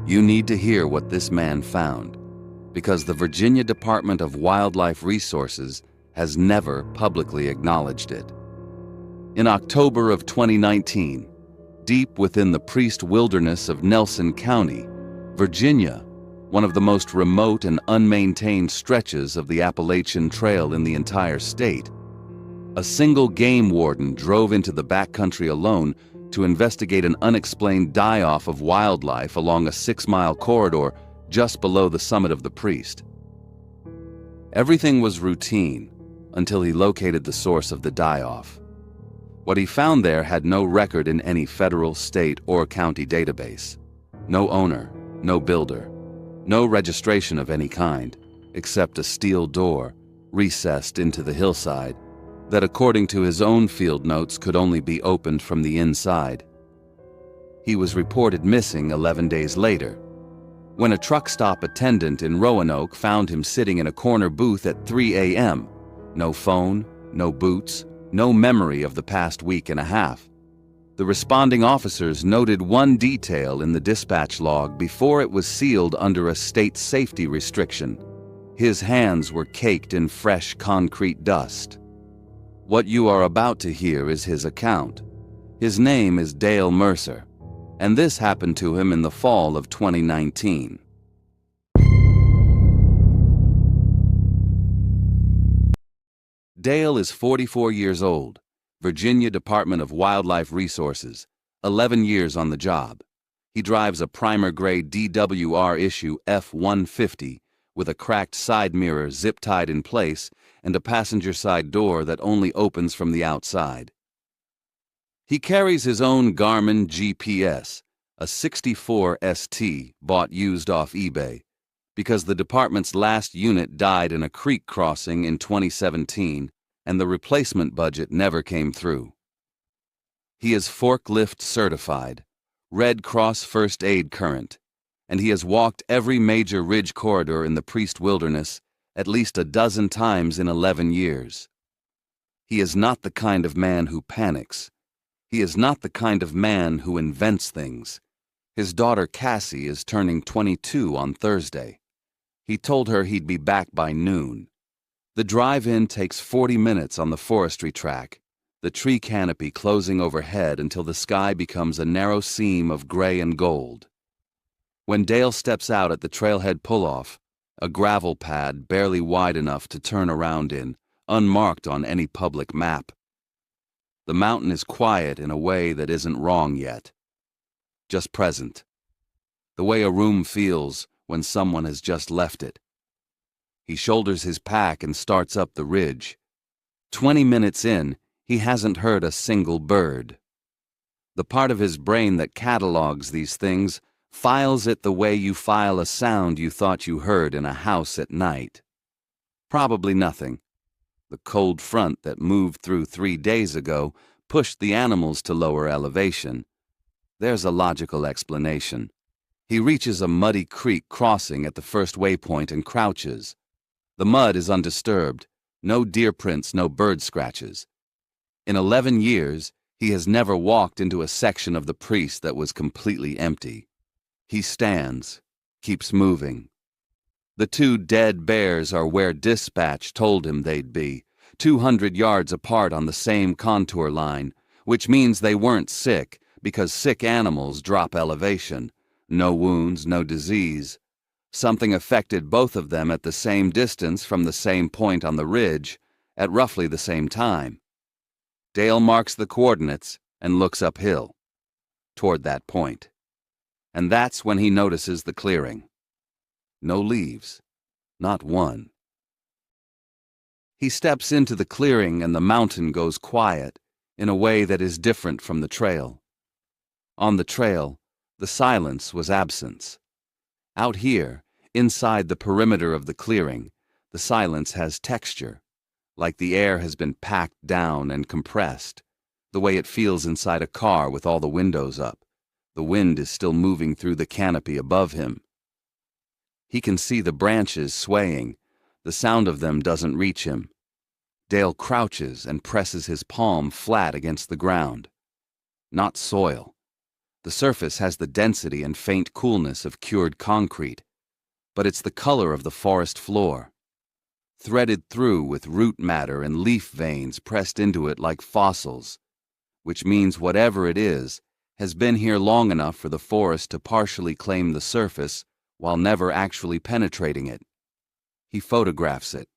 You need to hear what this man found, because the Virginia Department of Wildlife Resources has never publicly acknowledged it. In October of 2019, deep within the Priest Wilderness of Nelson County, Virginia, one of the most remote and unmaintained stretches of the Appalachian Trail in the entire state, a single game warden drove into the backcountry alone to investigate an unexplained die-off of wildlife along a 6-mile corridor just below the summit of the Priest. Everything was routine until he located the source of the die-off. What he found there had no record in any federal, state, or county database. No owner, no builder, no registration of any kind, except a steel door recessed into the hillside that, according to his own field notes, could only be opened from the inside. He was reported missing 11 days later, when a truck stop attendant in Roanoke found him sitting in a corner booth at 3 a.m. No phone, no boots, no memory of the past week and a half. The responding officers noted one detail in the dispatch log before it was sealed under a state safety restriction. His hands were caked in fresh concrete dust. What you are about to hear is his account. His name is Dale Mercer, and this happened to him in the fall of 2019. Dale is 44 years old, Virginia Department of Wildlife Resources, 11 years on the job. He drives a primer-grade DWR issue F-150 with a cracked side mirror zip-tied in place and a passenger side door that only opens from the outside. He carries his own Garmin GPS, a 64 ST bought used off eBay, because the department's last unit died in a creek crossing in 2017 and the replacement budget never came through. He is forklift certified, Red Cross first aid current, and he has walked every major ridge corridor in the Priest Wilderness at least a dozen times in 11 years. He is not the kind of man who panics. He is not the kind of man who invents things. His daughter Cassie is turning 22 on Thursday. He told her he'd be back by noon. The drive-in takes 40 minutes on the forestry track, the tree canopy closing overhead until the sky becomes a narrow seam of gray and gold. When Dale steps out at the trailhead pull-off, a gravel pad barely wide enough to turn around in, unmarked on any public map. The mountain is quiet in a way that isn't wrong yet, just present. The way a room feels when someone has just left it. He shoulders his pack and starts up the ridge. 20 minutes in, he hasn't heard a single bird. The part of his brain that catalogs these things files it the way you file a sound you thought you heard in a house at night. Probably nothing. The cold front that moved through 3 days ago pushed the animals to lower elevation. There's a logical explanation. He reaches a muddy creek crossing at the first waypoint and crouches. The mud is undisturbed, no deer prints, no bird scratches. In 11 years, he has never walked into a section of the Priest that was completely empty. He stands, keeps moving. The 2 dead bears are where dispatch told him they'd be, 200 yards apart on the same contour line, which means they weren't sick, because sick animals drop elevation. No wounds, no disease. Something affected both of them at the same distance from the same point on the ridge, at roughly the same time. Dale marks the coordinates and looks uphill, toward that point. And that's when he notices the clearing. No leaves, not one. He steps into the clearing and the mountain goes quiet in a way that is different from the trail. On the trail, the silence was absence. Out here, inside the perimeter of the clearing, the silence has texture, like the air has been packed down and compressed, the way it feels inside a car with all the windows up. The wind is still moving through the canopy above him. He can see the branches swaying. The sound of them doesn't reach him. Dale crouches and presses his palm flat against the ground. Not soil. The surface has the density and faint coolness of cured concrete, but it's the color of the forest floor, threaded through with root matter and leaf veins pressed into it like fossils, which means whatever it is has been here long enough for the forest to partially claim the surface while never actually penetrating it. He photographs it,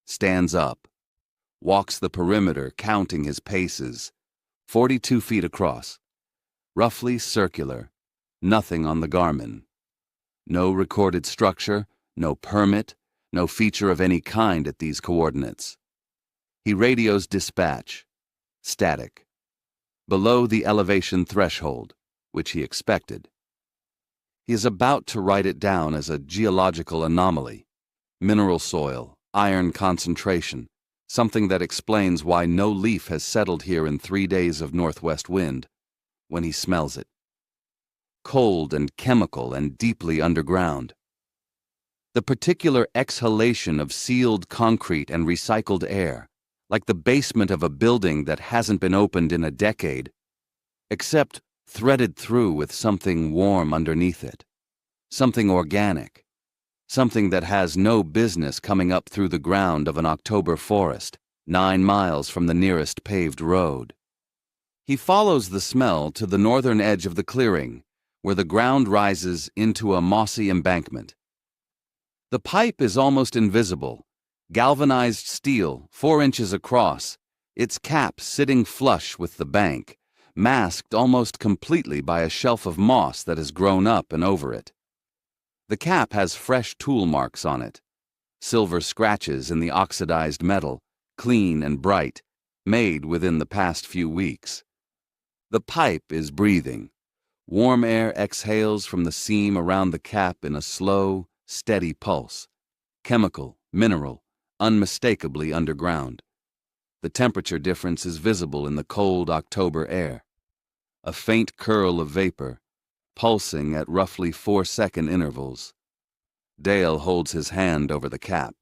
stands up, walks the perimeter counting his paces, 42 feet across, roughly circular, nothing on the Garmin. No recorded structure, no permit, no feature of any kind at these coordinates. He radios dispatch, static, below the elevation threshold, which he expected. He is about to write it down as a geological anomaly, mineral soil, iron concentration, something that explains why no leaf has settled here in 3 days of northwest wind, when he smells it. Cold and chemical and deeply underground. The particular exhalation of sealed concrete and recycled air, like the basement of a building that hasn't been opened in a decade, except threaded through with something warm underneath it, something organic, something that has no business coming up through the ground of an October forest, 9 miles from the nearest paved road. He follows the smell to the northern edge of the clearing, where the ground rises into a mossy embankment. The pipe is almost invisible, galvanized steel 4 inches across, its cap sitting flush with the bank, masked almost completely by a shelf of moss that has grown up and over it. The cap has fresh tool marks on it, silver scratches in the oxidized metal, clean and bright, made within the past few weeks. The pipe is breathing. Warm air exhales from the seam around the cap in a slow, steady pulse, chemical, mineral, unmistakably underground. The temperature difference is visible in the cold October air. A faint curl of vapor, pulsing at roughly 4-second intervals. Dale holds his hand over the cap.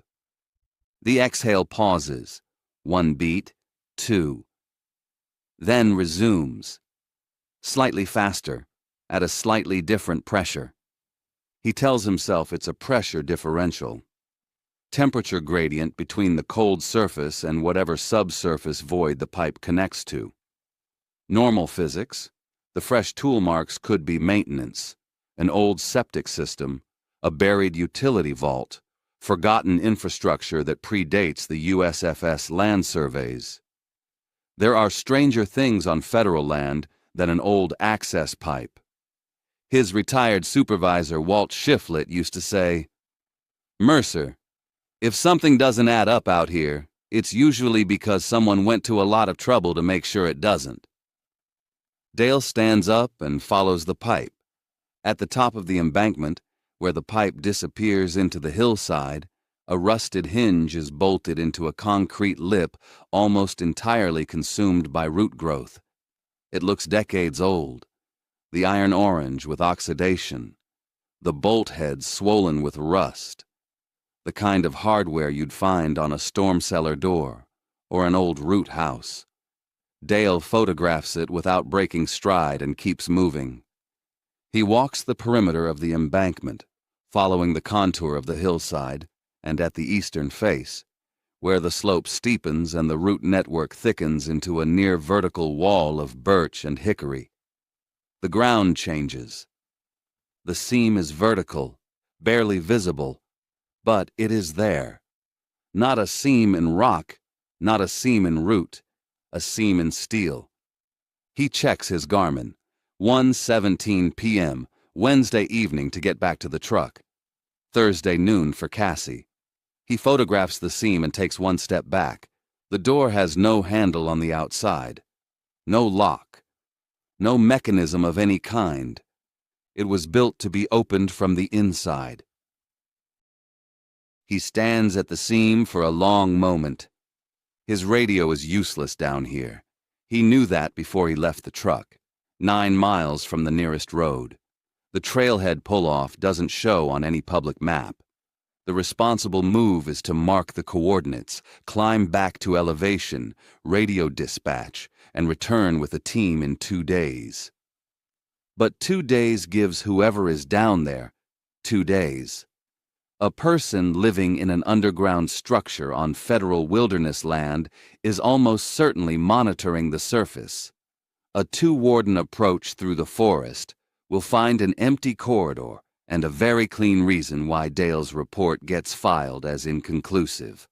The exhale pauses, 1 beat, 2. Then resumes, slightly faster, at a slightly different pressure. He tells himself it's a pressure differential. Temperature gradient between the cold surface and whatever subsurface void the pipe connects to. Normal physics, the fresh tool marks could be maintenance, an old septic system, a buried utility vault, forgotten infrastructure that predates the USFS land surveys. There are stranger things on federal land than an old access pipe. His retired supervisor, Walt Shiflett, used to say, "Mercer, if something doesn't add up out here, it's usually because someone went to a lot of trouble to make sure it doesn't." Dale stands up and follows the pipe. At the top of the embankment, where the pipe disappears into the hillside, a rusted hinge is bolted into a concrete lip almost entirely consumed by root growth. It looks decades old, the iron orange with oxidation, the bolt head swollen with rust, the kind of hardware you'd find on a storm cellar door or an old root house. Dale photographs it without breaking stride and keeps moving. He walks the perimeter of the embankment, following the contour of the hillside, and at the eastern face, where the slope steepens and the root network thickens into a near-vertical wall of birch and hickory. The ground changes. The seam is vertical, barely visible, but it is there. Not a seam in rock, not a seam in root, a seam in steel. He checks his Garmin. 1:17 p.m., Wednesday evening to get back to the truck. Thursday noon for Cassie. He photographs the seam and takes 1 step back. The door has no handle on the outside. No lock. No mechanism of any kind. It was built to be opened from the inside. He stands at the seam for a long moment. His radio is useless down here. He knew that before he left the truck. 9 miles from the nearest road. The trailhead pull-off doesn't show on any public map. The responsible move is to mark the coordinates, climb back to elevation, radio dispatch, and return with a team in 2 days. But 2 days gives whoever is down there 2 days. A person living in an underground structure on federal wilderness land is almost certainly monitoring the surface. A two-warden approach through the forest will find an empty corridor and a very clean reason why Dale's report gets filed as inconclusive.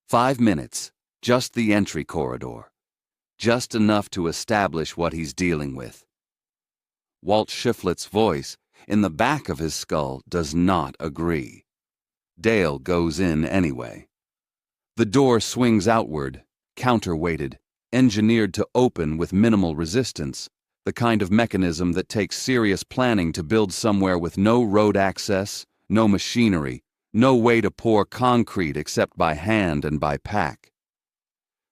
5 minutes, just the entry corridor. Just enough to establish what he's dealing with. Walt Shiflett's voice in the back of his skull does not agree. Dale goes in anyway. The door swings outward, counterweighted, engineered to open with minimal resistance, the kind of mechanism that takes serious planning to build somewhere with no road access, no machinery, no way to pour concrete except by hand and by pack.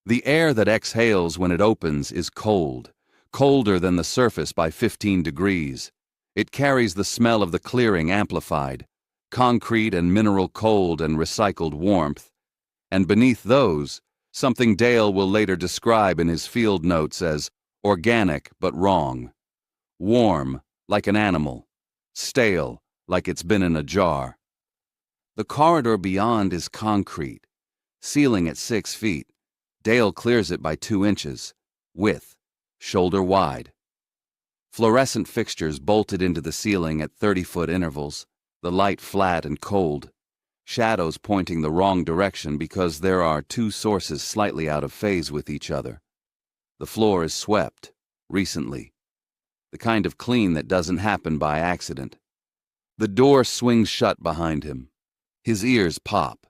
The air that exhales when it opens is cold, colder than the surface by 15 degrees. It carries the smell of the clearing amplified, concrete and mineral cold and recycled warmth, and beneath those, something Dale will later describe in his field notes as organic but wrong, warm like an animal, stale like it's been in a jar. The corridor beyond is concrete, ceiling at 6 feet. Dale clears it by 2 inches, width, shoulder wide. Fluorescent fixtures bolted into the ceiling at 30-foot intervals, the light flat and cold, shadows pointing the wrong direction because there are 2 sources slightly out of phase with each other. The floor is swept, recently, the kind of clean that doesn't happen by accident. The door swings shut behind him. His ears pop.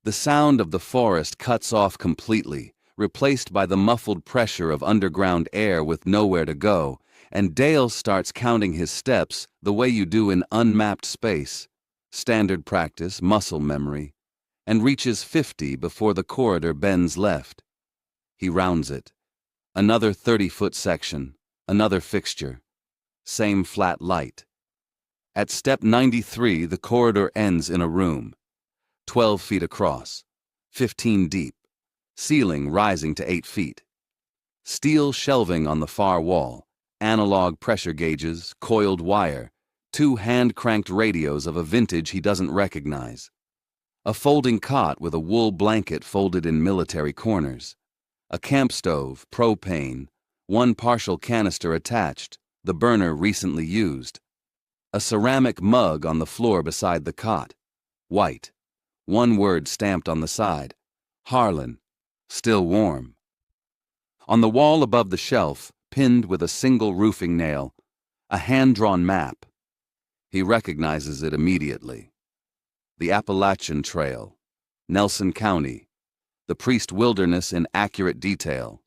The sound of the forest cuts off completely, replaced by the muffled pressure of underground air with nowhere to go, and Dale starts counting his steps the way you do in unmapped space, standard practice, muscle memory, and reaches 50 before the corridor bends left. He rounds it. Another 30-foot section, another fixture, same flat light. At step 93, the corridor ends in a room, 12 feet across, 15 deep, ceiling rising to 8 feet. Steel shelving on the far wall, analog pressure gauges, coiled wire, 2 hand-cranked radios of a vintage he doesn't recognize. A folding cot with a wool blanket folded in military corners. A camp stove, propane, 1 partial canister attached, the burner recently used. A ceramic mug on the floor beside the cot, white. 1 word stamped on the side, Harlan, still warm. On the wall above the shelf, pinned with a single roofing nail, a hand-drawn map. He recognizes it immediately. The Appalachian Trail, Nelson County, the Priest Wilderness in accurate detail,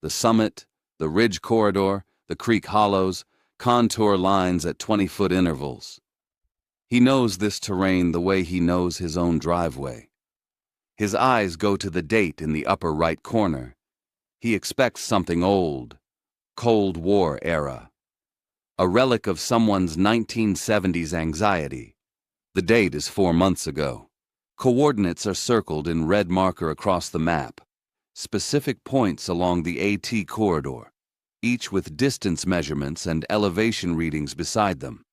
the summit, the ridge corridor, the creek hollows, contour lines at 20-foot intervals. He knows this terrain the way he knows his own driveway. His eyes go to the date in the upper right corner. He expects something old, Cold War era. A relic of someone's 1970s anxiety. The date is 4 months ago. Coordinates are circled in red marker across the map. Specific points along the AT corridor, each with distance measurements and elevation readings beside them.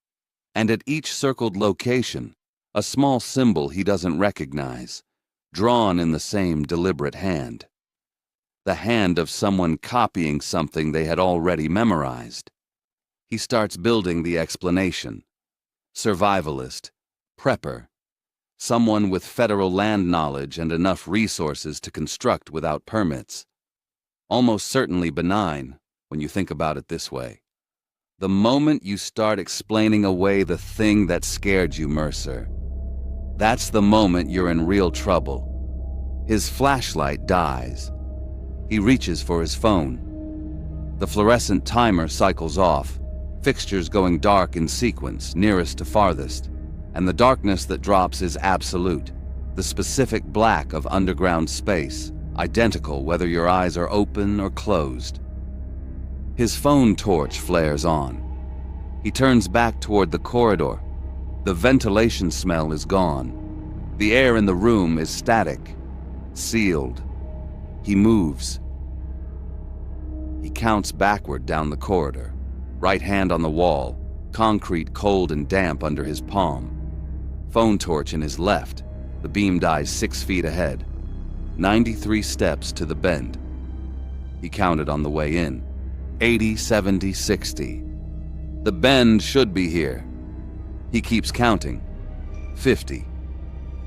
And at each circled location, a small symbol he doesn't recognize, drawn in the same deliberate hand. The hand of someone copying something they had already memorized. He starts building the explanation. Survivalist, prepper, someone with federal land knowledge and enough resources to construct without permits. Almost certainly benign, when you think about it this way. The moment you start explaining away the thing that scared you, Mercer, that's the moment you're in real trouble. His flashlight dies. He reaches for his phone. The fluorescent timer cycles off, fixtures going dark in sequence, nearest to farthest, and the darkness that drops is absolute, the specific black of underground space, identical whether your eyes are open or closed. His phone torch flares on. He turns back toward the corridor. The ventilation smell is gone. The air in the room is static, sealed. He moves. He counts backward down the corridor. Right hand on the wall, concrete cold and damp under his palm. Phone torch in his left, the beam dies 6 feet ahead. 93 steps to the bend. He counted on the way in. 80, 70, 60. The bend should be here. He keeps counting. 50.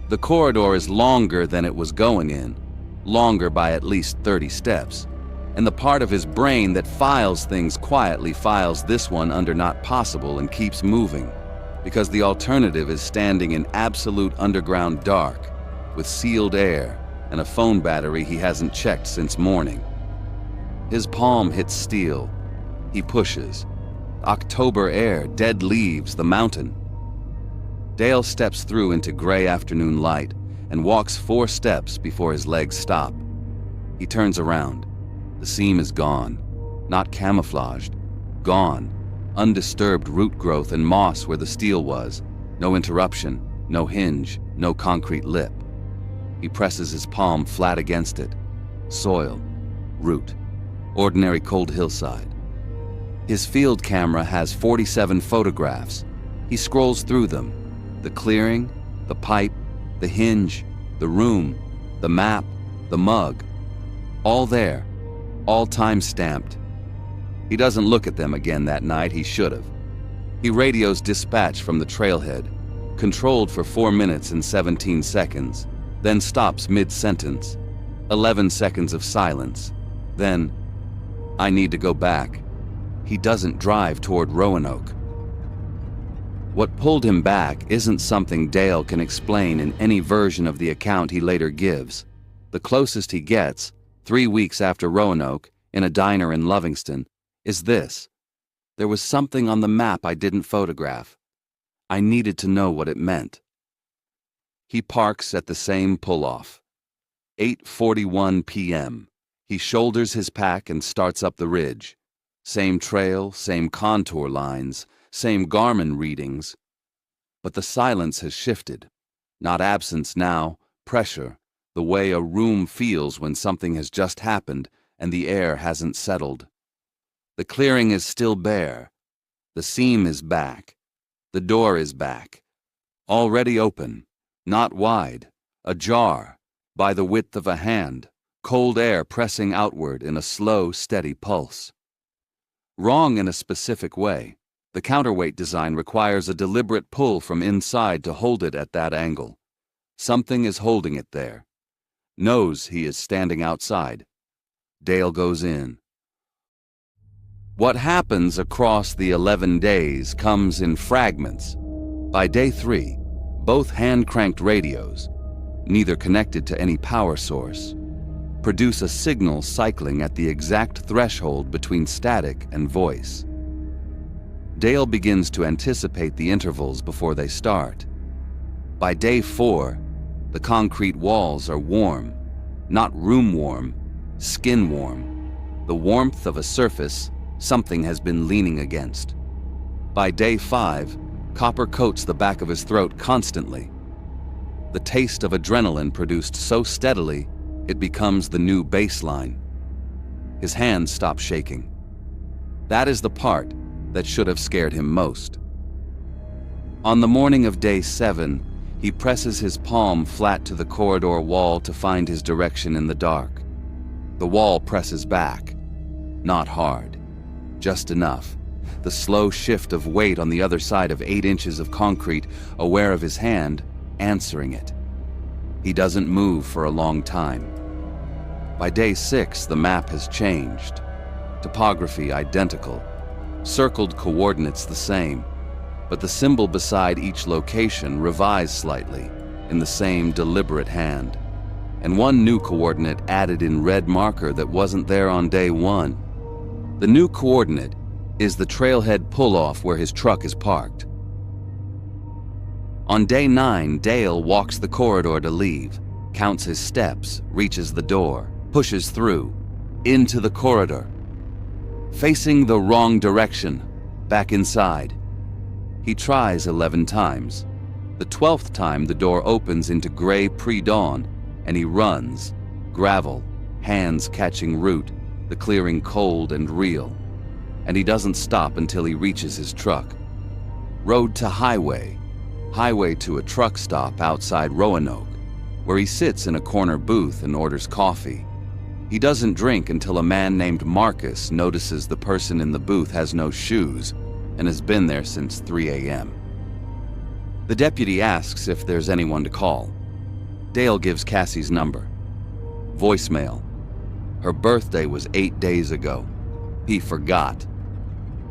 The corridor is longer than it was going in, longer by at least 30 steps. And the part of his brain that files things quietly files this one under not possible and keeps moving, because the alternative is standing in absolute underground dark, with sealed air and a phone battery he hasn't checked since morning. His palm hits steel. He pushes. October air, dead leaves, the mountain. Dale steps through into gray afternoon light and walks 4 steps before his legs stop. He turns around. The seam is gone. Not camouflaged. Gone. Undisturbed root growth and moss where the steel was. No interruption, no hinge, no concrete lip. He presses his palm flat against it. Soil. Root. Ordinary cold hillside. His field camera has 47 photographs. He scrolls through them. The clearing, the pipe, the hinge, the room, the map, the mug. All there. All time-stamped. He doesn't look at them again that night. He should have. He radios dispatch from the trailhead, controlled for 4 minutes and 17 seconds, then stops mid-sentence. 11 seconds of silence. Then, I need to go back. He doesn't drive toward Roanoke. What pulled him back isn't something Dale can explain in any version of the account he later gives. The closest he gets, 3 weeks after Roanoke, in a diner in Lovingston, is this. There was something on the map I didn't photograph. I needed to know what it meant. He parks at the same pull-off. 8:41 p.m. He shoulders his pack and starts up the ridge. Same trail, same contour lines, same Garmin readings. But the silence has shifted. Not absence now, pressure, the way a room feels when something has just happened and the air hasn't settled. The clearing is still bare. The seam is back. The door is back. Already open, not wide, ajar, by the width of a hand, cold air pressing outward in a slow, steady pulse. Wrong in a specific way. The counterweight design requires a deliberate pull from inside to hold it at that angle. Something is holding it there. Knows he is standing outside. Dale goes in. What happens across the 11 days comes in fragments. By day 3, both hand-cranked radios, neither connected to any power source, produce a signal cycling at the exact threshold between static and voice. Dale begins to anticipate the intervals before they start. By day 4, the concrete walls are warm, not room warm, skin warm, the warmth of a surface something has been leaning against. By day 5, copper coats the back of his throat constantly. The taste of adrenaline produced so steadily, it becomes the new baseline. His hands stop shaking. That is the part that should have scared him most. On the morning of day 7, he presses his palm flat to the corridor wall to find his direction in the dark. The wall presses back. Not hard. Just enough. The slow shift of weight on the other side of 8 inches of concrete, aware of his hand, answering it. He doesn't move for a long time. By day 6, the map has changed. Topography identical. Circled coordinates the same, but the symbol beside each location revised slightly, in the same deliberate hand. And one new coordinate added in red marker that wasn't there on day 1. The new coordinate is the trailhead pull-off where his truck is parked. On day 9, Dale walks the corridor to leave, counts his steps, reaches the door, pushes through, into the corridor. Facing the wrong direction, back inside. He tries 11 times. The 12th time the door opens into gray pre-dawn, and he runs, gravel, hands catching root, the clearing cold and real. and he doesn't stop until he reaches his truck. Road to highway, highway to a truck stop outside Roanoke, where he sits in a corner booth and orders coffee. He doesn't drink until a man named Marcus notices the person in the booth has no shoes and has been there since 3 a.m. The deputy asks if there's anyone to call. Dale gives Cassie's number. Voicemail. Her birthday was 8 days ago. He forgot.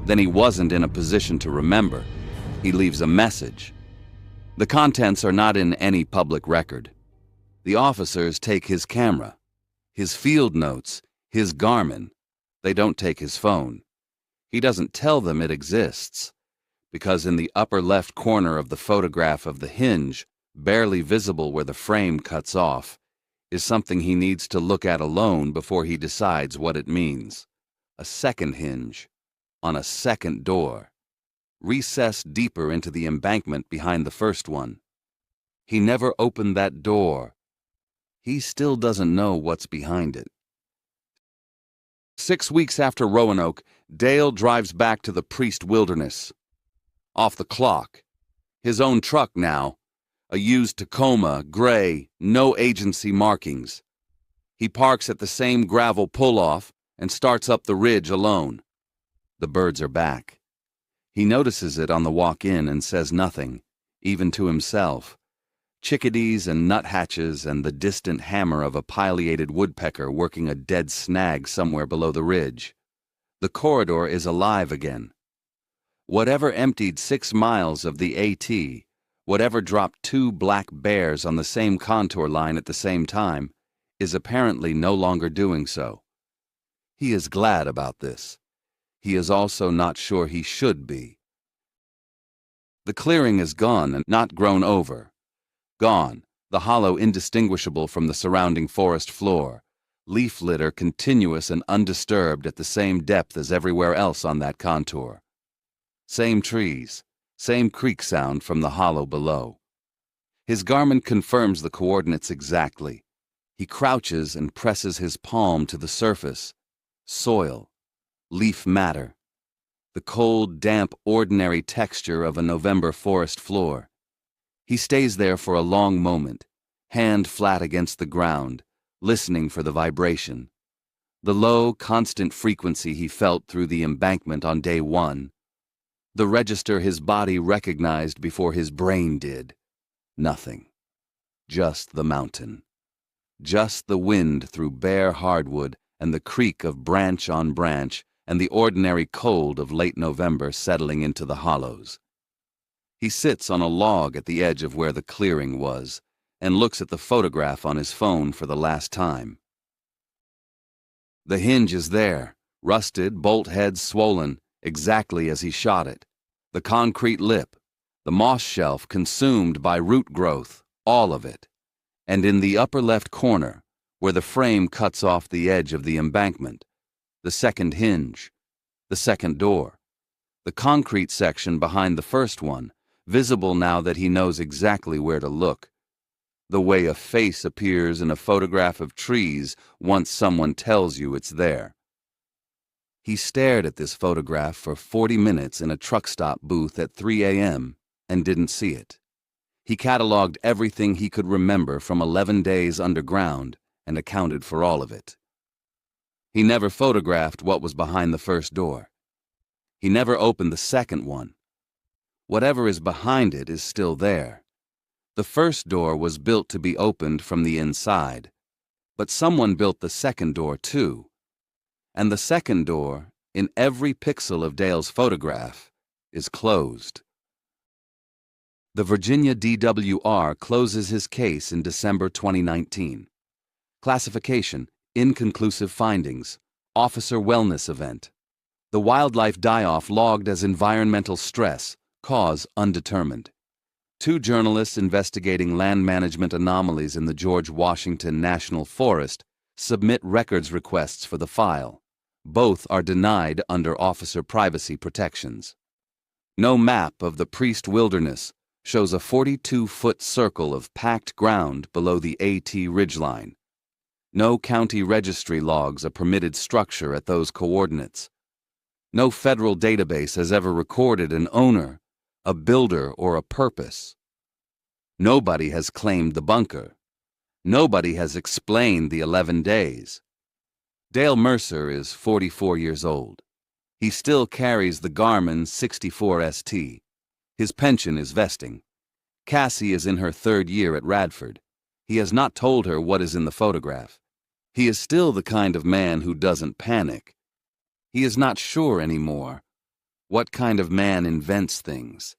Then he wasn't in a position to remember. He leaves a message. The contents are not in any public record. The officers take his camera, his field notes, his Garmin. They don't take his phone. He doesn't tell them it exists, because in the upper left corner of the photograph of the hinge, barely visible where the frame cuts off, is something he needs to look at alone before he decides what it means. A second hinge, on a second door, recessed deeper into the embankment behind the first one. He never opened that door. He still doesn't know what's behind it. 6 weeks after Roanoke, Dale drives back to the Priest Wilderness. Off the clock. His own truck now. A used Tacoma, gray, no agency markings. He parks at the same gravel pull-off and starts up the ridge alone. The birds are back. He notices it on the walk in and says nothing, even to himself. Chickadees and nuthatches and the distant hammer of a pileated woodpecker working a dead snag somewhere below the ridge. The corridor is alive again. Whatever emptied 6 miles of the AT, whatever dropped 2 black bears on the same contour line at the same time, is apparently no longer doing so. He is glad about this. He is also not sure he should be. The clearing is gone and not grown over. Gone, the hollow indistinguishable from the surrounding forest floor, leaf litter continuous and undisturbed at the same depth as everywhere else on that contour. Same trees, same creek sound from the hollow below. His Garmin confirms the coordinates exactly. He crouches and presses his palm to the surface. Soil, leaf matter, the cold, damp, ordinary texture of a November forest floor. He stays there for a long moment, hand flat against the ground, listening for the vibration. The low, constant frequency he felt through the embankment on day 1. The register his body recognized before his brain did. Nothing. Just the mountain. Just the wind through bare hardwood and the creak of branch on branch and the ordinary cold of late November settling into the hollows. He sits on a log at the edge of where the clearing was and looks at the photograph on his phone for the last time. The hinge is there, rusted, bolt heads swollen, exactly as he shot it. The concrete lip, the moss shelf consumed by root growth, all of it. And in the upper left corner, where the frame cuts off the edge of the embankment, the second hinge, the second door, the concrete section behind the first one, visible now that he knows exactly where to look. The way a face appears in a photograph of trees once someone tells you it's there. He stared at this photograph for 40 minutes in a truck stop booth at 3 a.m. and didn't see it. He cataloged everything he could remember from 11 days underground and accounted for all of it. He never photographed what was behind the first door. He never opened the second one. Whatever is behind it is still there. The first door was built to be opened from the inside, but someone built the second door too. And the second door, in every pixel of Dale's photograph, is closed. The Virginia DWR closes his case in December 2019. Classification: inconclusive findings. Officer wellness event. The wildlife die-off logged as environmental stress. Cause undetermined. 2 journalists investigating land management anomalies in the George Washington National Forest submit records requests for the file. Both are denied under officer privacy protections. No map of the Priest Wilderness shows a 42-foot circle of packed ground below the AT ridgeline. No county registry logs a permitted structure at those coordinates. No federal database has ever recorded an owner, a builder, or a purpose. Nobody has claimed the bunker. Nobody has explained the 11 days. Dale Mercer is 44 years old. He still carries the Garmin 64ST. His pension is vesting. Cassie is in her 3rd year at Radford. He has not told her what is in the photograph. He is still the kind of man who doesn't panic. He is not sure anymore. What kind of man invents things?